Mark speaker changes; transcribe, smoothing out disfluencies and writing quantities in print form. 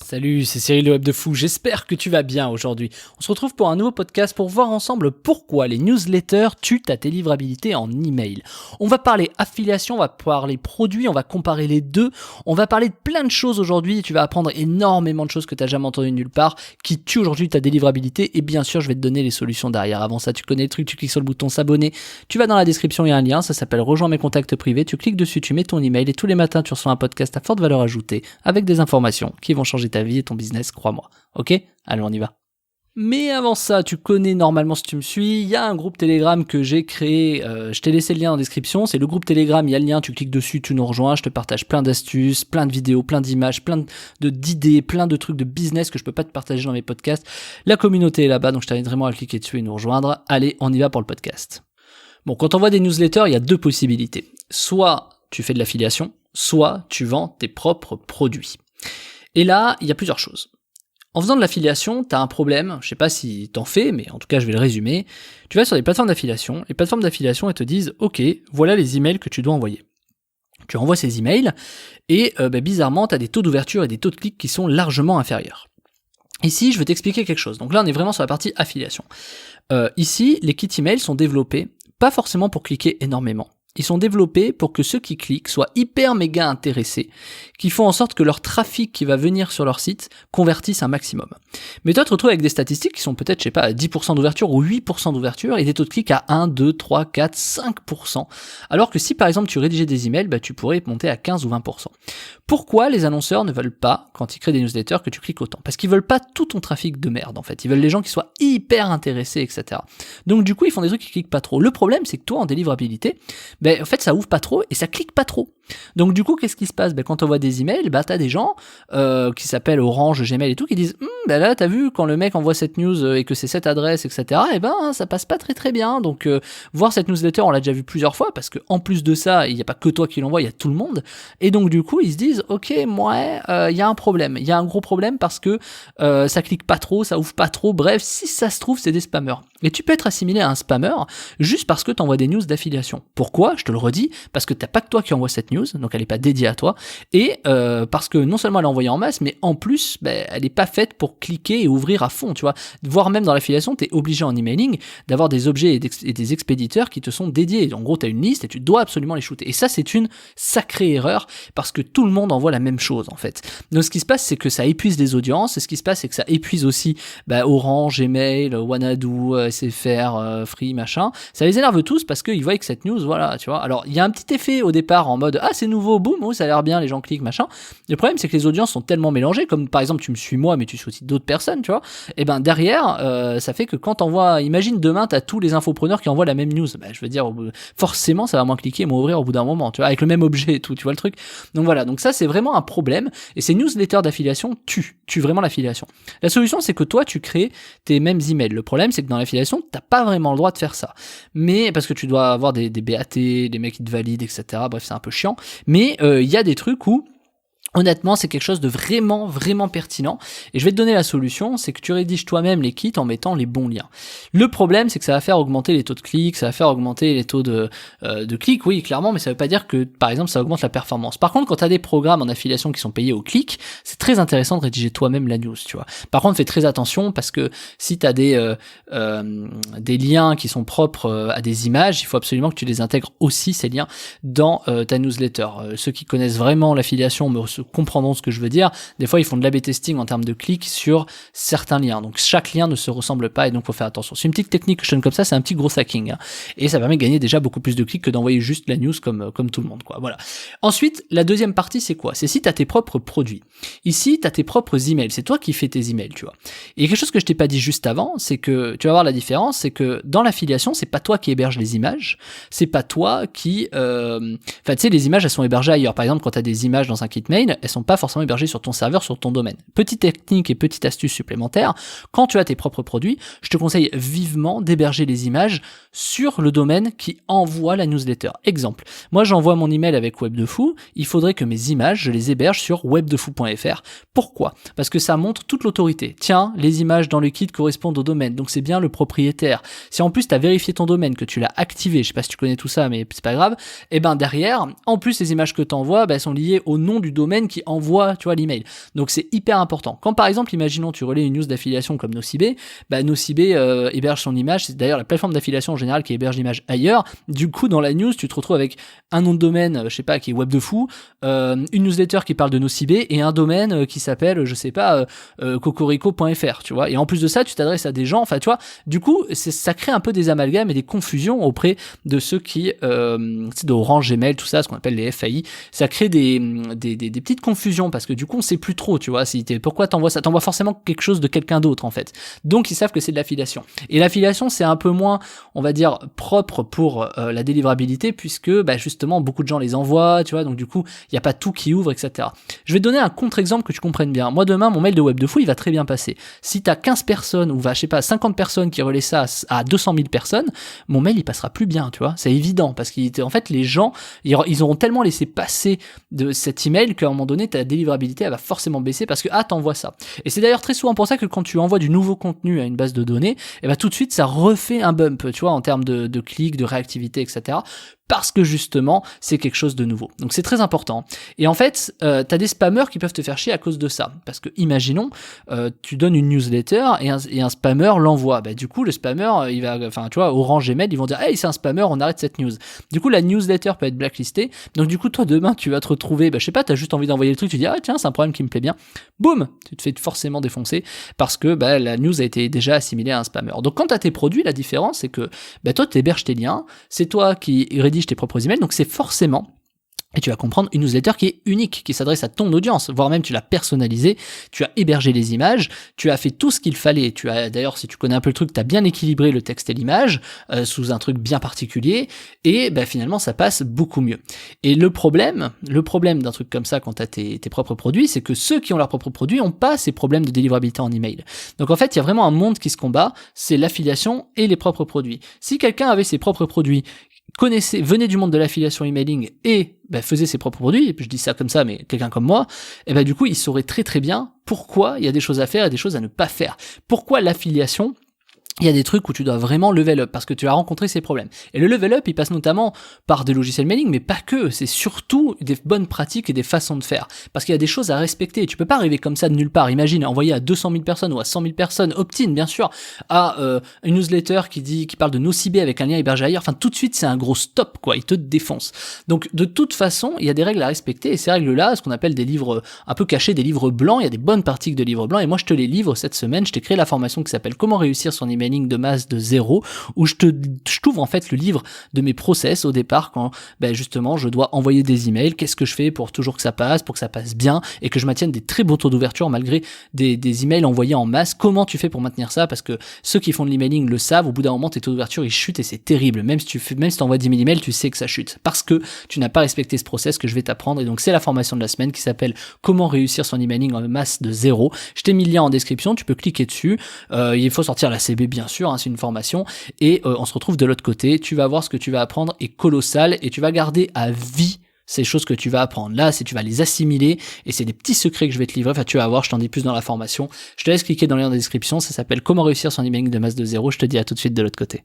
Speaker 1: Salut, c'est Cyril le Web de Fou, j'espère que tu vas bien aujourd'hui. On se retrouve pour un nouveau podcast pour voir ensemble pourquoi les newsletters tuent ta délivrabilité en email. On va parler affiliation, on va parler produits, on va comparer les deux, on va parler de plein de choses aujourd'hui et tu vas apprendre énormément de choses que tu n'as jamais entendues nulle part qui tuent aujourd'hui ta délivrabilité et bien sûr je vais te donner les solutions derrière. Avant ça, tu connais le truc, tu cliques sur le bouton s'abonner, tu vas dans la description, il y a un lien, ça s'appelle rejoins mes contacts privés, tu cliques dessus, tu mets ton email et tous les matins tu reçois un podcast à forte valeur ajoutée avec des informations qui vont changer ta vie et ton business, crois-moi. Ok ? Allez, on y va. Mais avant ça, tu connais normalement si tu me suis, il y a un groupe Telegram que j'ai créé, je t'ai laissé le lien en description, c'est le groupe Telegram, il y a le lien, tu cliques dessus, tu nous rejoins, je te partage plein d'astuces, plein de vidéos, plein d'images, d'idées, plein de trucs de business que je peux pas te partager dans mes podcasts. La communauté est là-bas, donc je t'invite vraiment à cliquer dessus et nous rejoindre. Allez, on y va pour le podcast. Bon, quand on voit des newsletters, il y a deux possibilités. Soit tu fais de l'affiliation, soit tu vends tes propres produits. Et là, il y a plusieurs choses. En faisant de l'affiliation, tu as un problème, je sais pas si t'en fais, mais en tout cas je vais le résumer. Tu vas sur des plateformes d'affiliation, les plateformes d'affiliation elles te disent « Ok, voilà les emails que tu dois envoyer ». Tu envoies ces emails et bizarrement, tu as des taux d'ouverture et des taux de clics qui sont largement inférieurs. Ici, je vais t'expliquer quelque chose. Donc là, on est vraiment sur la partie affiliation. Ici, les kits emails sont développés, pas forcément pour cliquer énormément. Ils sont développés pour que ceux qui cliquent soient hyper méga intéressés, qui font en sorte que leur trafic qui va venir sur leur site convertisse un maximum. Mais toi, tu te retrouves avec des statistiques qui sont peut-être, je sais pas, à 10% d'ouverture ou 8% d'ouverture et des taux de clics à 1, 2, 3, 4, 5%. Alors que si par exemple tu rédigeais des emails, tu pourrais monter à 15 ou 20%. Pourquoi les annonceurs ne veulent pas, quand ils créent des newsletters, que tu cliques autant ? Parce qu'ils veulent pas tout ton trafic de merde en fait. Ils veulent les gens qui soient hyper intéressés, etc. Donc du coup, ils font des trucs qui cliquent pas trop. Le problème, c'est que toi, en délivrabilité, en fait, ça ouvre pas trop et ça clique pas trop. Donc du coup, qu'est-ce qui se passe ? Quand on voit des emails, t'as des gens qui s'appellent Orange, Gmail et tout, qui disent là, t'as vu, quand le mec envoie cette news et que c'est cette adresse, etc., ça passe pas très très bien. Donc voir cette newsletter, on l'a déjà vu plusieurs fois, parce que en plus de ça, il n'y a pas que toi qui l'envoie, il y a tout le monde. Et donc du coup, ils se disent ok, il y a un problème. Il y a un gros problème parce que ça clique pas trop, ça ouvre pas trop. Bref, si ça se trouve, c'est des spammers. Et tu peux être assimilé à un spammer juste parce que tu envoies des news d'affiliation. Pourquoi ? Je te le redis, parce que t'as pas que toi qui envoie cette news, donc elle est pas dédiée à toi, et parce que non seulement elle est envoyée en masse, mais en plus, elle est pas faite pour cliquer et ouvrir à fond, tu vois. Voire même dans l'affiliation, t'es obligé en emailing d'avoir des objets et des expéditeurs qui te sont dédiés. En gros, t'as une liste et tu dois absolument les shooter. Et ça, c'est une sacrée erreur, parce que tout le monde envoie la même chose, en fait. Donc ce qui se passe, c'est que ça épuise les audiences, et ce qui se passe, c'est que ça épuise aussi Orange, Gmail, Wanadoo, SFR, Free, machin. Ça les énerve tous parce qu'ils voient que cette news, voilà, tu vois. Alors, il y a un petit effet au départ en mode, ah, c'est nouveau, boum, ça a l'air bien, les gens cliquent, machin. Le problème, c'est que les audiences sont tellement mélangées, comme par exemple, tu me suis moi, mais tu suis aussi d'autres personnes, tu vois. Et derrière, ça fait que quand t'envoies, imagine demain, t'as tous les infopreneurs qui envoient la même news. Je veux dire, forcément, ça va moins cliquer et moins ouvrir au bout d'un moment, tu vois, avec le même objet et tout, tu vois le truc. Donc voilà, donc ça, c'est vraiment un problème. Et ces newsletters d'affiliation tuent vraiment l'affiliation. La solution, c'est que toi, tu crées tes mêmes emails. Le problème, c'est que dans l'affiliation, t'as pas vraiment le droit de faire ça. Mais, parce que tu dois avoir des BAT, des mecs qui te valident, etc. Bref, c'est un peu chiant. Mais, il y a des trucs où, honnêtement, c'est quelque chose de vraiment, vraiment pertinent. Et je vais te donner la solution, c'est que tu rédiges toi-même les kits en mettant les bons liens. Le problème, c'est que ça va faire augmenter les taux de clics, ça va faire augmenter les taux de clics, oui, clairement, mais ça veut pas dire que, par exemple, ça augmente la performance. Par contre, quand tu as des programmes en affiliation qui sont payés au clic, c'est très intéressant de rédiger toi-même la news, tu vois. Par contre, fais très attention parce que si tu as des liens qui sont propres à des images, il faut absolument que tu les intègres aussi, ces liens, dans ta newsletter. Ceux qui connaissent vraiment l'affiliation comprendront ce que je veux dire. Des fois, ils font de l'A/B testing en termes de clics sur certains liens. Donc, chaque lien ne se ressemble pas et donc, faut faire attention. C'est une petite technique que je donne comme ça, c'est un petit gros hacking. Et ça permet de gagner déjà beaucoup plus de clics que d'envoyer juste la news comme tout le monde, quoi. Voilà. Ensuite, la deuxième partie, c'est quoi ? C'est si tu as tes propres produits. Ici, tu as tes propres emails. C'est toi qui fais tes emails, tu vois. Et quelque chose que je t'ai pas dit juste avant, c'est que tu vas voir la différence, c'est que dans l'affiliation, c'est pas toi qui héberge les images, c'est pas toi qui, tu sais, les images, elles sont hébergées ailleurs. Par exemple, quand tu as des images dans un kit mail, elles sont pas forcément hébergées sur ton serveur, sur ton domaine. Petite technique et petite astuce supplémentaire, quand tu as tes propres produits, je te conseille vivement d'héberger les images sur le domaine qui envoie la newsletter. Exemple, moi j'envoie mon email avec Web de Fou, il faudrait que mes images, je les héberge sur webdefou.fr. Pourquoi ? Parce que ça montre toute l'autorité. Tiens, les images dans le kit correspondent au domaine, donc c'est bien le propriétaire. Si en plus tu as vérifié ton domaine, que tu l'as activé, je sais pas si tu connais tout ça, mais c'est pas grave, et derrière, en plus les images que tu envoies, elles sont liées au nom du domaine domaine qui envoie, tu vois, l'email. Donc c'est hyper important. Quand par exemple, imaginons tu relais une news d'affiliation comme Nocibé, Nocibé héberge son image, c'est d'ailleurs la plateforme d'affiliation en général qui héberge l'image ailleurs. Du coup, dans la news, tu te retrouves avec un nom de domaine, je sais pas, qui est web de fou, une newsletter qui parle de Nocibé et un domaine qui s'appelle, je sais pas, cocorico.fr, tu vois. Et en plus de ça, tu t'adresses à des gens, enfin, tu vois, du coup, ça crée un peu des amalgames et des confusions auprès de ceux qui, d'Orange, Gmail, tout ça, ce qu'on appelle les FAI. Ça crée des petites confusions parce que du coup, on sait plus trop, tu vois, pourquoi t'envoies ça? T'envoies forcément quelque chose de quelqu'un d'autre, en fait. Donc, ils savent que c'est de l'affiliation. Et l'affiliation, c'est un peu moins, on va dire, propre pour la délivrabilité puisque, justement, beaucoup de gens les envoient, tu vois, donc du coup, il n'y a pas tout qui ouvre, etc. Je vais te donner un contre-exemple que tu comprennes bien. Moi, demain, mon mail de web de fou, il va très bien passer. Si t'as 15 personnes ou, je sais pas, 50 personnes qui relaient ça à 200 000 personnes, mon mail, il passera plus bien, tu vois. C'est évident parce qu'en fait, les gens, ils auront tellement laissé passer de cet email qu'à un moment donné, ta délivrabilité, elle va forcément baisser parce que, t'envoies ça. Et c'est d'ailleurs très souvent pour ça que quand tu envoies du nouveau contenu à une base de données, tout de suite, ça refait un bump, tu vois, en termes de clics, de réactivité, etc. Parce que justement, c'est quelque chose de nouveau. Donc c'est très important. Et en fait, t'as des spammers qui peuvent te faire chier à cause de ça. Parce que imaginons, tu donnes une newsletter et un spammer l'envoie. Du coup, le spammer, il va, tu vois, Orange Gmail, ils vont dire, hey, c'est un spammer, on arrête cette news. Du coup, la newsletter peut être blacklistée. Donc du coup, toi, demain, tu vas te retrouver, je sais pas, t'as juste envie d'envoyer le truc, tu dis, tiens, c'est un problème qui me plaît bien. Boum, tu te fais forcément défoncer parce que la news a été déjà assimilée à un spammer. Donc quand t'as tes produits, la différence, c'est que toi, tu héberges tes liens, c'est toi qui rédige tes propres emails, donc c'est forcément, et tu vas comprendre, une newsletter qui est unique, qui s'adresse à ton audience, voire même tu l'as personnalisée, tu as hébergé les images, tu as fait tout ce qu'il fallait, tu as d'ailleurs, si tu connais un peu le truc, tu as bien équilibré le texte et l'image sous un truc bien particulier, et finalement ça passe beaucoup mieux. Et le problème d'un truc comme ça quand tu as tes propres produits, c'est que ceux qui ont leurs propres produits n'ont pas ces problèmes de délivrabilité en email. Donc en fait, il y a vraiment un monde qui se combat, c'est l'affiliation et les propres produits. Si quelqu'un avait ses propres produits, venait du monde de l'affiliation emailing et faisait ses propres produits, et puis je dis ça comme ça, mais quelqu'un comme moi, du coup, il saurait très très bien pourquoi il y a des choses à faire et des choses à ne pas faire. Pourquoi l'affiliation? Il y a des trucs où tu dois vraiment level up parce que tu as rencontré ces problèmes. Et le level up, il passe notamment par des logiciels mailing, mais pas que. C'est surtout des bonnes pratiques et des façons de faire. Parce qu'il y a des choses à respecter. Tu peux pas arriver comme ça de nulle part. Imagine envoyer à 200 000 personnes ou à 100 000 personnes, opt-in, bien sûr, à une newsletter qui parle de Nocibé avec un lien hébergé ailleurs. Enfin, tout de suite, c'est un gros stop, quoi. Il te défonce. Donc, de toute façon, il y a des règles à respecter. Et ces règles-là, ce qu'on appelle des livres un peu cachés, des livres blancs, il y a des bonnes pratiques de livres blancs. Et moi, je te les livre cette semaine. Je t'ai créé la formation qui s'appelle Comment réussir son email de masse de zéro, où je t'ouvre en fait le livre de mes process au départ quand justement je dois envoyer des emails, qu'est-ce que je fais pour toujours que ça passe, pour que ça passe bien et que je maintienne des très beaux taux d'ouverture malgré des emails envoyés en masse. Comment tu fais pour maintenir ça? Parce que ceux qui font de l'emailing le savent, au bout d'un moment tes taux d'ouverture ils chutent et c'est terrible. Même si tu envoies 10 000 emails, tu sais que ça chute parce que tu n'as pas respecté ce process que je vais t'apprendre. Et donc c'est la formation de la semaine qui s'appelle Comment réussir son emailing en masse de zéro. Je t'ai mis le lien en description, tu peux cliquer dessus. Il faut sortir la CB bien sûr, c'est une formation et on se retrouve de l'autre côté. Tu vas voir ce que tu vas apprendre est colossal et tu vas garder à vie ces choses que tu vas apprendre. Là, tu vas les assimiler et c'est des petits secrets que je vais te livrer. Enfin, tu vas voir, je t'en dis plus dans la formation. Je te laisse cliquer dans le lien de la description. Ça s'appelle Comment réussir son emailing de masse de zéro. Je te dis à tout de suite de l'autre côté.